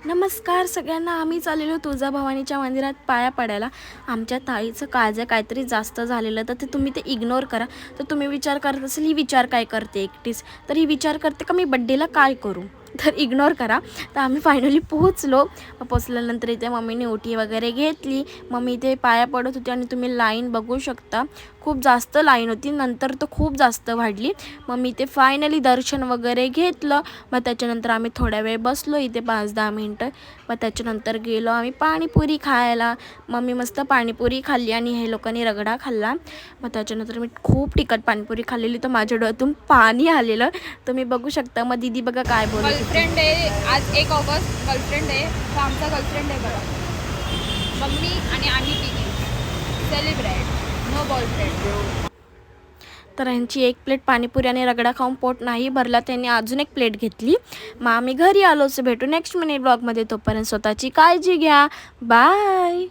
नमस्कार सगळ्यांना. आम्ही चाललेलो तुळजाभवानीच्या मंदिरात पाया पडायला. आमच्या ताईचं काळजं काहीतरी जास्त झालेलं, तर ते तुम्ही ते इग्नोर करा. तर तुम्ही विचार करत असेल ही विचार काय करते एकटीच, तर ही विचार करते का मी बड्डेला काय करू, तर इग्नोर करा. तर आम्ही फायनली पोहोचलो. पोहोचल्यानंतर इथे मम्मीने ओटी वगैरे घेतली. मम्मी इथे पाया पडत होती आणि तुम्ही लाईन बघू शकता, खूप जास्त लाईन होती. नंतर तर खूप जास्त वाढली. मग मी इथे फायनली दर्शन वगैरे घेतलं. मग त्याच्यानंतर आम्ही थोड्या वेळ बसलो इथे 5-10 मिनटं. मग त्याच्यानंतर गेलो आम्ही पाणीपुरी खायला. मम्मी मस्त पाणीपुरी खाल्ली आणि हे लोकांनी रगडा खाल्ला. मग त्याच्यानंतर मी खूप तिखट पाणीपुरी खाल्लेली, तर माझ्या डोळ्यातून पाणी आलेलं तुम्ही बघू शकता. मग दीदी बघा काय बोलत होती. गर्लफ्रेंड डे आज 1 ऑगस्ट गर्लफ्रेंड डे. तर आमचा गर्लफ्रेंड डे बघा, मम्मी आणि आम्ही तिघी सेलिब्रेट, नो बॉयफ्रेंड. तर ह्यांची एक प्लेट पाणीपुरी आणि रगडा खाऊन पोट नाही भरला, त्यांनी अजून एक प्लेट घेतली. मग आम्ही घरी आलोच. भेटू नेक्स्ट मिनी ब्लॉगमध्ये. तोपर्यंत स्वतःची काळजी घ्या. बाय.